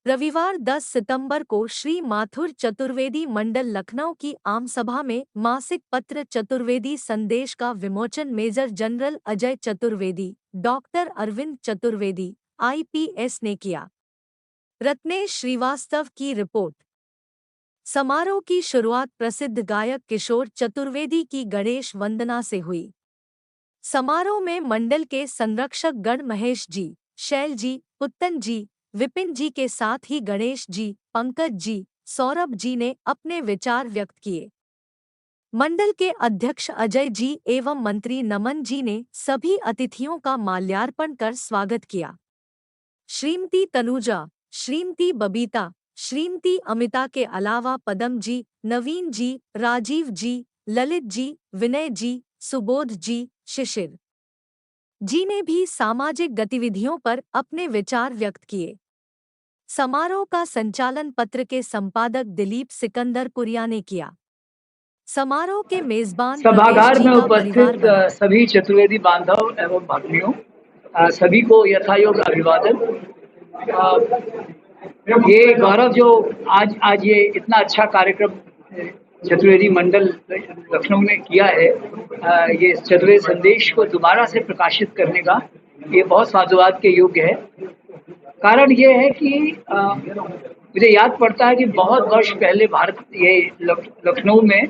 रविवार 10 सितंबर को श्री माथुर चतुर्वेदी मंडल लखनऊ की आम सभा में मासिक पत्र चतुर्वेदी संदेश का विमोचन major general Ajay Chaturvedi, doctor Arvind Chaturvedi, IPS ने किया। रत्नेश श्रीवास्तव की रिपोर्ट। समारोह की शुरुआत प्रसिद्ध गायक किशोर चतुर्वेदी की गणेश वंदना से हुई। समारोह में मंडल के संरक्षक गण महेश जी, शैल जी, पुत्तन जी, विपिन जी के साथ ही गणेश जी, पंकज जी, सौरभ जी ने अपने विचार व्यक्त किए। मंडल के अध्यक्ष अजय जी एवं मंत्री नमन जी ने सभी अतिथियों का माल्यार्पण कर स्वागत किया। श्रीमती तनुजा, श्रीमती बबीता, श्रीमती अमिता के अलावा पदम जी, नवीन जी, राजीव जी, ललित जी, विनय जी, सुबोध जी, शिशिर जी ने भी सामाजिक गतिविधियों पर अपने विचार व्यक्त किए। समारोह का संचालन पत्र के संपादक दिलीप सिकंदरपुरिया ने किया। समारोह के मेजबान सभागार में उपस्थित सभी चतुर्वेदी बांधव एवं भक्तियों सभी को यथायोग्य अभिवादन। ये गौरव जो आज ये इतना अच्छा कार्यक्रम चतुर्वेदी मंडल लखनऊ ने किया है, ये चतुर्वेदी संदेश को दोबारा से प्रकाशित करने का ये बहुत साधुवाद के योग्य है। कारण ये है कि मुझे याद पड़ता है कि बहुत वर्ष पहले भारत ये लखनऊ में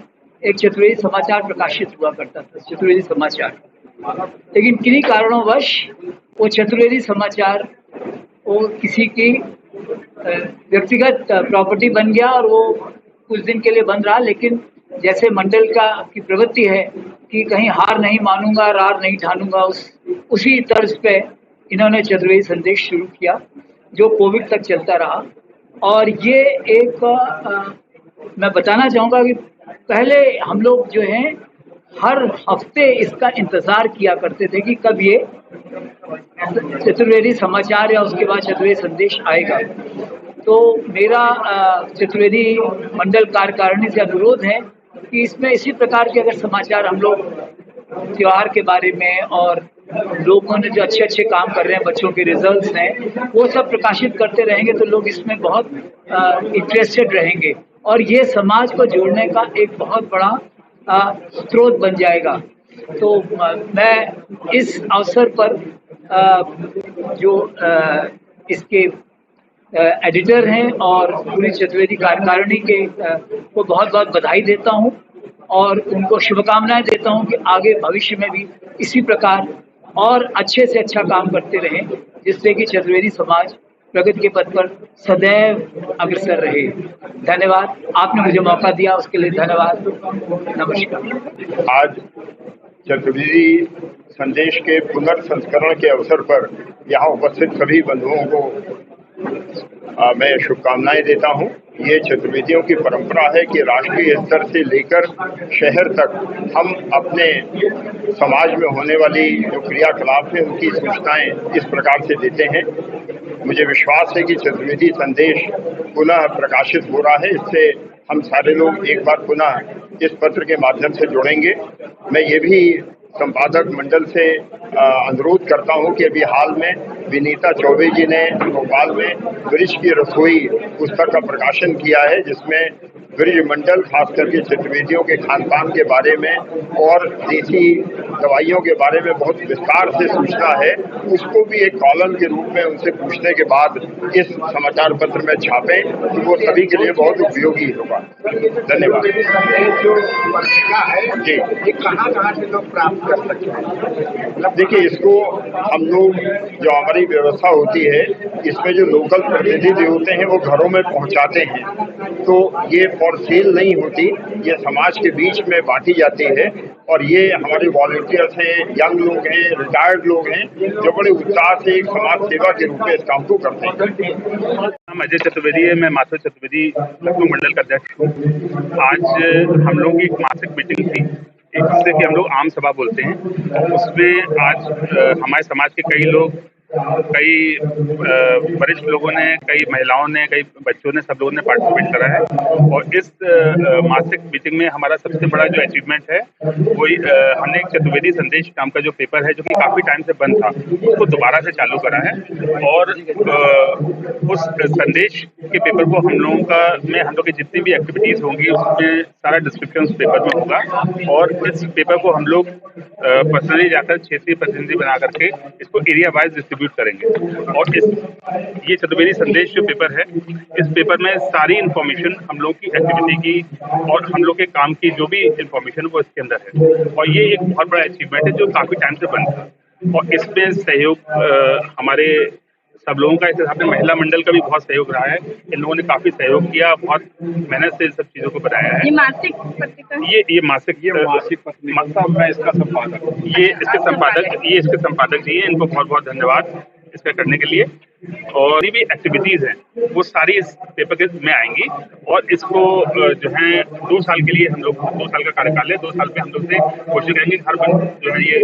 एक चतुर्वेदी समाचार प्रकाशित हुआ करता था, चतुर्वेदी समाचार। लेकिन किन्हीं कारणोंवश वो चतुर्वेदी समाचार वो किसी की व्यक्तिगत प्रॉपर्टी बन गया और वो कुछ दिन के लिए बंद रहा। लेकिन जैसे मंडल की प्रवृत्ति है कि कहीं हार नहीं मानूंगा, रार नहीं ठानूंगा, उसी तर्ज पे इन्होंने चतुर्वेदी संदेश शुरू किया जो कोविड तक चलता रहा। और ये एक मैं बताना चाहूँगा कि पहले हम लोग जो हैं हर हफ्ते इसका इंतज़ार किया करते थे कि कब ये चतुर्वेदी समाचार या उसके बाद चतुर्वेदी संदेश आएगा। तो मेरा चतुर्वेदी मंडल कार्यकारिणी से अनुरोध है कि इसमें इसी प्रकार के अगर समाचार हम लोग त्योहार के बारे में और लोगों ने जो अच्छे अच्छे काम कर रहे हैं, बच्चों के रिजल्ट्स हैं, वो सब प्रकाशित करते रहेंगे तो लोग इसमें बहुत इंटरेस्टेड रहेंगे और ये समाज को जोड़ने का एक बहुत बड़ा स्रोत बन जाएगा। तो मैं इस अवसर पर जो इसके एडिटर हैं और पूरी चतुर्वेदी कार्यकारिणी के को बहुत बहुत बधाई देता हूं और उनको शुभकामनाएं देता हूं कि आगे भविष्य में भी इसी प्रकार और अच्छे से अच्छा काम करते रहें, जिससे कि चतुर्वेदी समाज प्रगति के पथ पर सदैव अग्रसर रहे। धन्यवाद, आपने मुझे मौका दिया उसके लिए धन्यवाद। नमस्कार। आज चतुर्वेदी संदेश के पुनर्संस्करण के अवसर पर यहाँ उपस्थित सभी बंधुओं को मैं शुभकामनाएं देता हूं। ये चतुर्वेदियों की परंपरा है कि राष्ट्रीय स्तर से लेकर शहर तक हम अपने समाज में होने वाली जो क्रियाकलाप है उनकी सूचनाएं इस प्रकार से देते हैं। मुझे विश्वास है कि चतुर्वेदी संदेश पुनः प्रकाशित हो रहा है। इससे हम सारे लोग एक बार पुनः इस पत्र के माध्यम से जुड़ेंगे। मैं ये भी संपादक मंडल से अनुरोध करता हूं कि अभी हाल में विनीता चौबे जी ने भोपाल में वृक्ष की रसोई पुस्तक का प्रकाशन किया है, जिसमें ब्रिज मंडल खास करके चतुर्वेदियों के खान पान के बारे में और देसी दवाइयों के बारे में बहुत विस्तार से सूचना है। उसको भी एक कॉलम के रूप में उनसे पूछने के बाद इस समाचार पत्र में छापें तो वो सभी के लिए बहुत उपयोगी होगा। धन्यवाद। जी, कहाँ से लोग प्राप्त कर सकते हैं? देखिए, इसको हम लोग जो हमारी व्यवस्था होती है इसमें जो लोकल प्रतिनिधि होते हैं वो घरों में पहुंचाते हैं, तो ये फॉर सेल नहीं होती, ये समाज के बीच में बांटी जाती है। और ये हमारे वॉलंटियर्स हैं, यंग लोग हैं, रिटायर्ड लोग हैं जो बड़े उत्साह से एक समाज सेवा के रूप में इस काम को करते हैं। नाम अजय चतुर्वेदी है, मैं माथुर चतुर्वेदी लखनऊ मंडल का अध्यक्ष हूँ। आज हम लोग की एक मासिक मीटिंग थी, एक हफ्ते की हम लोग आम सभा बोलते हैं। उसमें आज हमारे समाज के कई लोग कई वरिष्ठ लोगों ने, कई महिलाओं ने, कई बच्चों ने, सब लोगों ने पार्टिसिपेट करा है। और इस मासिक मीटिंग में हमारा सबसे बड़ा जो अचीवमेंट है वो हमने एक चतुर्वेदी संदेश नाम का जो पेपर है, जो कि काफी टाइम से बंद था, उसको दोबारा से चालू करा है। और उस संदेश के पेपर को हम लोग की जितनी भी एक्टिविटीज होंगी उसमें सारा डिस्क्रिप्शन उस पेपर में होगा। और इस पेपर को हम लोग पर्सनली जाकर क्षेत्रीय प्रतिनिधि बना करके इसको एरिया वाइज डिस्ट्रीब्यूट करेंगे। और ये चतुर्वेदी संदेश जो पेपर है, इस पेपर में सारी इंफॉर्मेशन हम लोग की एक्टिविटी की और हम लोग के काम की जो भी इंफॉर्मेशन वो इसके अंदर है। और ये एक बहुत बड़ा अचीवमेंट है जो काफी टाइम से बंद था। और इसमें सहयोग हमारे सब लोगों का, इस हिसाब से महिला मंडल का भी बहुत सहयोग रहा है। इन लोगों ने काफी सहयोग किया, बहुत मेहनत से इन सब चीजों को बनाया है। ये मासिक पत्रिका, ये मासिक पत्रिका मैं इसका संपादक, ये इसके संपादक जी हैं। इनको बहुत बहुत धन्यवाद इसका करने के लिए। और भी एक्टिविटीज हैं वो सारी इस पेपर के में आएंगी। और इसको जो है 2 साल के लिए हम लोग, 2 साल का कार्यकाल है, 2 साल में हम लोग से कोशिश करेंगे हर महीने जो है ये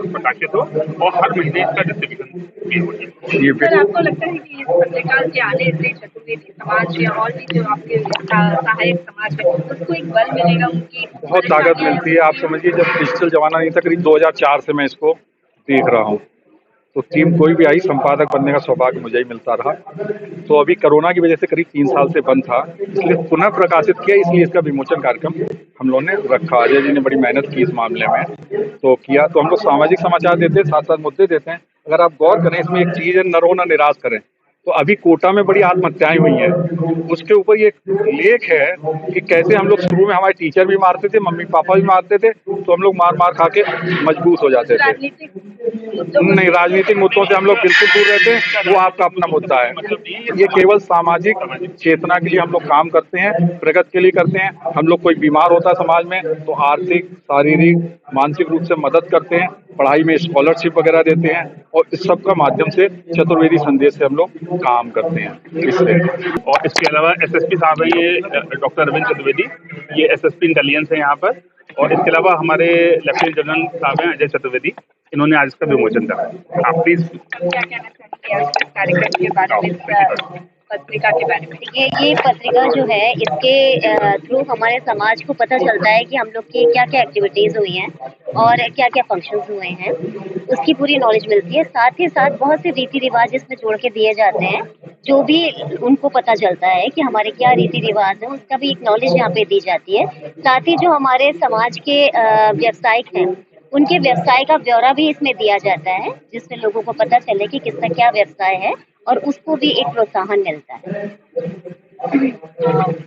प्रकाशित हो और हर महीने इसका डिस्ट्रीब्यूशन भी हो। सर, आपको लगता है कि इस पत्रिका के आने से चतुर्वेदी समाज या और भी जो आपके सहायक समाज है उसको एक बल मिलेगा, उनकी बहुत ताकत मिलती है। आप समझिए, जब डिजिटल जमाना नहीं था, करीब 2004 से मैं इसको देख रहा हूँ, तो टीम कोई भी आई, संपादक बनने का सौभाग्य मुझे ही मिलता रहा। तो अभी कोरोना की वजह से करीब 3 साल से बंद था, इसलिए पुनः प्रकाशित किया, इसलिए इसका विमोचन कार्यक्रम हम लोगों ने रखा। अजय जी ने बड़ी मेहनत की इस मामले में, तो किया। तो हम लोग सामाजिक समाचार देते हैं, साथ साथ मुद्दे देते हैं। अगर आप गौर करें, इसमें एक चीज है, न रो न निराश करें। तो अभी कोटा में बड़ी आत्महत्याएं हुई हैं, उसके ऊपर ये लेख है कि कैसे हम लोग शुरू में हमारे टीचर भी मारते थे, मम्मी पापा भी मारते थे, तो हम लोग मार मार खा के मजबूत हो जाते थे। नहीं, राजनीतिक मुद्दों से हम लोग बिल्कुल दूर रहते हैं, वो आपका अपना मुद्दा है। ये केवल सामाजिक चेतना के लिए हम लोग काम करते हैं, प्रगति के लिए करते हैं। हम लोग कोई बीमार होता है समाज में तो आर्थिक, शारीरिक, मानसिक रूप से मदद करते हैं, पढ़ाई में स्कॉलरशिप वगैरह देते हैं। और इस सब का माध्यम से चतुर्वेदी संदेश से हम लोग काम करते हैं इससे। और इसके अलावा एसएसपी साहब हैं, ये डॉक्टर अरविंद चतुर्वेदी, ये एसएसपी इंटेलिजेंस है यहाँ पर। और इसके अलावा हमारे लेफ्टिनेंट जनरल साहब हैं अजय चतुर्वेदी, इन्होंने आज इसका विमोचन करा। आप प्लीज क्या कहना चाहिए इस कार्यक्रम के बारे में, इस पत्रिका के बारे में? ये पत्रिका जो है, इसके थ्रू हमारे समाज को पता चलता है कि हम लोग की क्या क्या एक्टिविटीज हुई हैं और क्या क्या फंक्शंस हुए हैं, उसकी पूरी नॉलेज मिलती है। साथ ही साथ बहुत से रीति रिवाज इसमें जोड़ के दिए जाते हैं, जो भी उनको पता चलता है कि हमारे क्या रीति रिवाज है, उसका भी एक नॉलेज यहाँ पे दी जाती है। साथ ही जो हमारे समाज के व्यवसायिक हैं, उनके व्यवसाय का ब्यौरा भी इसमें दिया जाता है, जिससे लोगों को पता चले कि किसका क्या व्यवसाय है और उसको भी एक प्रोत्साहन मिलता है।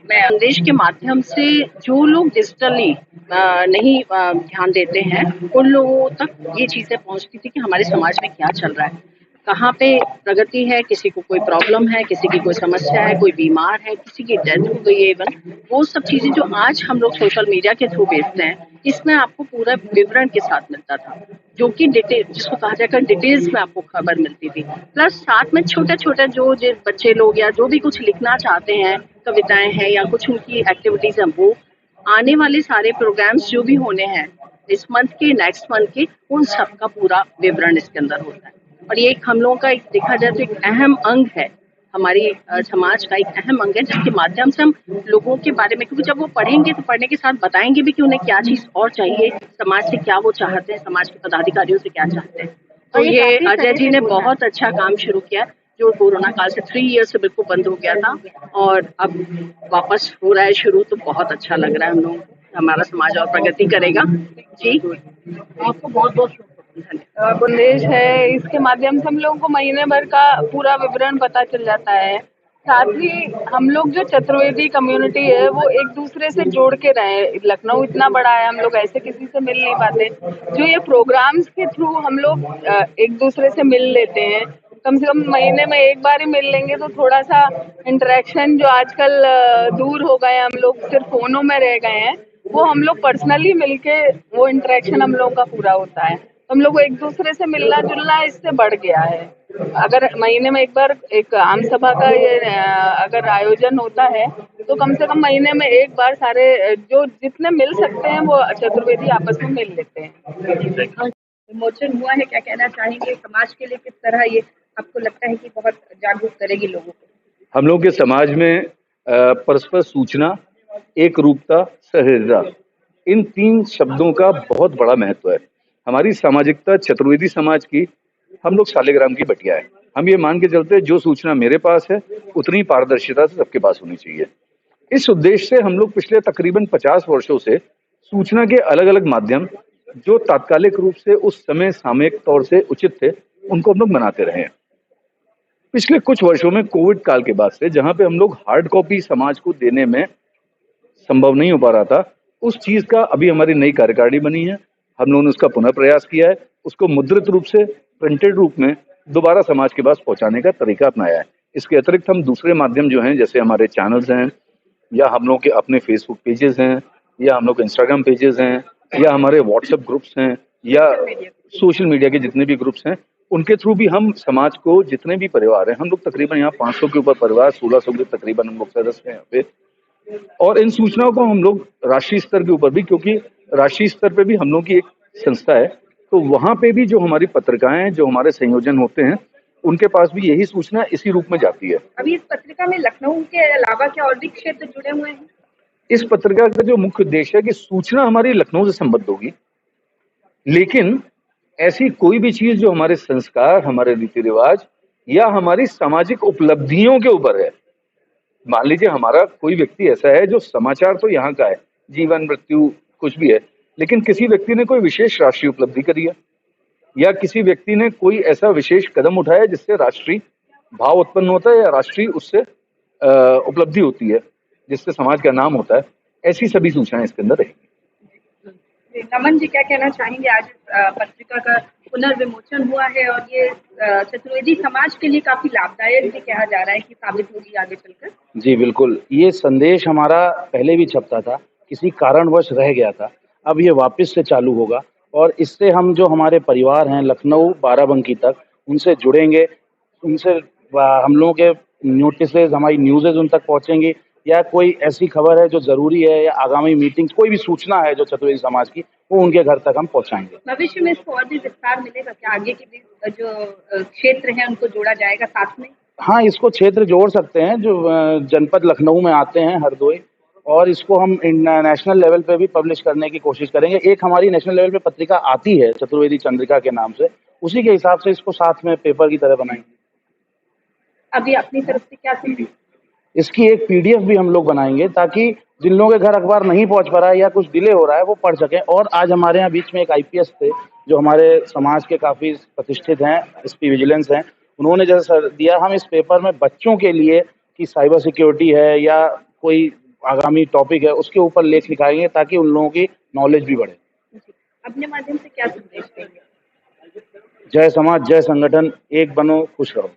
मैं संदेश के माध्यम से जो लोग डिजिटली नहीं ध्यान देते हैं, उन लोगों तक ये चीजें पहुंचती थी कि हमारे समाज में क्या चल रहा है, कहाँ पे प्रगति है, किसी को कोई प्रॉब्लम है, किसी की कोई समस्या है, कोई बीमार है, किसी की डेथ हो गई है। इवन वो सब चीजें जो आज हम लोग सोशल मीडिया के थ्रू भेजते हैं, इसमें आपको पूरा विवरण के साथ मिलता था, जो कि डिटेल, जिसको कहा जाएगा डिटेल्स में आपको खबर मिलती थी। प्लस साथ में छोटे छोटे जो बच्चे लोग या जो भी कुछ लिखना चाहते हैं, कविताएं हैं या कुछ उनकी एक्टिविटीज हैं, वो आने वाले सारे प्रोग्राम्स जो भी होने हैं इस मंथ के, नेक्स्ट मंथ के, उन सब का पूरा विवरण इसके अंदर होता है। और ये एक हम लोगों का एक देखा जाए तो एक अहम अंग है, हमारी समाज का एक अहम अंग है, जिसके माध्यम से हम लोगों के बारे में, क्योंकि जब वो पढ़ेंगे तो पढ़ने के साथ बताएंगे भी कि उन्हें क्या चीज और चाहिए, समाज से क्या वो चाहते हैं, समाज के पदाधिकारियों से क्या चाहते हैं। तो ये अजय जी ने बहुत अच्छा काम शुरू किया, जो कोरोना काल से 3 ईयर से बिल्कुल बंद हो गया था और अब वापस हो रहा है शुरू। तो बहुत अच्छा लग रहा है हम लोग, हमारा समाज और प्रगति करेगा। जी, आपको बहुत बहुत संदेश है, इसके माध्यम से हम लोगों को महीने भर का पूरा विवरण पता चल जाता है। साथ ही हम लोग जो चतुर्वेदी कम्युनिटी है वो एक दूसरे से जोड़ के रहे। लखनऊ इतना बड़ा है, हम लोग ऐसे किसी से मिल नहीं पाते। जो ये प्रोग्राम्स के थ्रू हम लोग एक दूसरे से मिल लेते हैं, कम से कम महीने में एक बार ही मिल लेंगे, तो थोड़ा सा इंटरेक्शन जो आजकल दूर हो गए, हम लोग सिर्फ फोनों में रह गए हैं, वो हम लोग पर्सनली मिलके वो इंटरेक्शन हम लोगों का पूरा होता है। हम लोग को एक दूसरे से मिलना जुलना इससे बढ़ गया है। अगर महीने में एक बार एक आम सभा का ये अगर आयोजन होता है, तो कम से कम महीने में एक बार सारे जो जितने मिल सकते हैं वो चतुर्वेदी आपस में मिल लेते हैं। विमोचन हुआ है, क्या कहना चाहेंगे समाज के लिए, किस तरह ये आपको लगता है कि बहुत जागरूक करेगी लोगों को? हम लोग के समाज में परस्पर सूचना, एक रूपता, सहृदयता, इन 3 शब्दों का बहुत बड़ा महत्व है। हमारी सामाजिकता चतुर्वेदी समाज की, हम लोग शालिग्राम की बटिया है। हम ये मान के चलते हैं जो सूचना मेरे पास है उतनी पारदर्शिता से सबके पास होनी चाहिए। इस उद्देश्य से हम लोग पिछले तकरीबन 50 वर्षों से सूचना के अलग अलग माध्यम जो तात्कालिक रूप से उस समय सामयिक तौर से उचित थे उनको हम लोग बनाते रहे हैं। पिछले कुछ वर्षों में कोविड काल के बाद से जहां पे हम लोग हार्ड कॉपी समाज को देने में संभव नहीं हो पा रहा था, उस चीज का अभी हमारी नई कार्यकारिणी बनी है। हम लोगों ने उसका पुनः प्रयास किया है, उसको मुद्रित रूप से प्रिंटेड रूप में दोबारा समाज के पास पहुंचाने का तरीका अपनाया है। इसके अतिरिक्त हम दूसरे माध्यम जो हैं जैसे हमारे चैनल्स हैं या हम लोग के अपने फेसबुक पेजेस हैं या हम लोग के इंस्टाग्राम पेजेस हैं या हमारे व्हाट्सएप ग्रुप्स हैं या सोशल मीडिया के जितने भी ग्रुप्स हैं उनके थ्रू भी हम समाज को जितने भी परिवार हैं, हम लोग तकरीबन यहाँ 500 के ऊपर परिवार, 1600 के तकरीबन हम लोग सदस्य हैं यहाँ पे, और इन सूचनाओं को हम लोग राष्ट्रीय स्तर के ऊपर भी, क्योंकि राष्ट्रीय स्तर पे भी हम लोग की एक संस्था है, तो वहां पे भी जो हमारी पत्रिकाएं, जो हमारे संयोजन होते हैं, उनके पास भी यही सूचना इसी रूप में जाती है। अभी इस पत्रिका में लखनऊ के अलावा क्या और भी क्षेत्र जुड़े हुए हैं? इस पत्रिका का जो मुख्य उद्देश्य है कि सूचना हमारी लखनऊ से संबद्ध होगी, लेकिन ऐसी कोई भी चीज जो हमारे संस्कार, हमारे रीति रिवाज या हमारी सामाजिक उपलब्धियों के ऊपर है। मान लीजिए हमारा कोई व्यक्ति ऐसा है जो समाचार तो यहाँ का है, जीवन मृत्यु कुछ भी है, लेकिन किसी व्यक्ति ने कोई विशेष राष्ट्रीय उपलब्धि करी है या किसी व्यक्ति ने कोई ऐसा विशेष कदम उठाया जिससे राष्ट्रीय भाव उत्पन्न होता है या राष्ट्रीय उससे उपलब्धि होती है जिससे समाज का नाम होता है, ऐसी सभी सूचनाएं इसके अंदर रहेंगी। नमन जी, क्या कहना चाहेंगे? आज पत्रिका का पुनर्विमोचन हुआ है और ये चतुर्वेदी समाज के लिए काफी लाभदायक भी कहा जा रहा है कि साबित होगी आगे चलकर। जी बिल्कुल, ये संदेश हमारा पहले भी छपता था, किसी कारणवश रह गया था, अब ये वापस से चालू होगा और इससे हम जो हमारे परिवार हैं लखनऊ बाराबंकी तक, उनसे जुड़ेंगे, उनसे हम लोगों के नोटिसेज, हमारी न्यूज़ेज उन तक पहुँचेंगी, या कोई ऐसी खबर है जो ज़रूरी है या आगामी मीटिंग्स, कोई भी सूचना है जो चतुर्वेदी समाज की, वो उनके घर तक हम पहुँचाएंगे। भविष्य में इसको और भी विस्तार मिलेगा क्या? आगे के भी जो क्षेत्र हैं उनको जोड़ा जाएगा साथ में? हाँ, इसको क्षेत्र जोड़ सकते हैं जो जनपद लखनऊ में आते हैं, हरदोई, और इसको हम नेशनल लेवल पे भी पब्लिश करने की कोशिश करेंगे। एक हमारी नेशनल लेवल पे पत्रिका आती है चतुर्वेदी चंद्रिका के नाम से, उसी के हिसाब से इसको साथ में पेपर की तरह बनाएंगे। अभी अपनी तरफ से क्या सुनिए? इसकी एक पीडीएफ भी हम लोग बनाएंगे ताकि जिन लोगों के घर अखबार नहीं पहुंच पा रहा है या कुछ डिले हो रहा है वो पढ़ सकें। और आज हमारे यहाँ बीच में एक आईपीएस थे जो हमारे समाज के काफ़ी प्रतिष्ठित हैं, एसपी विजिलेंस हैं, उन्होंने जैसा दिया, हम इस पेपर में बच्चों के लिए कि साइबर सिक्योरिटी है या कोई आगामी टॉपिक है उसके ऊपर लेख लिखाएंगे ताकि उन लोगों की नॉलेज भी बढ़े। अपने माध्यम से क्या संदेश देंगे? जय समाज, जय संगठन, एक बनो, खुश रहो।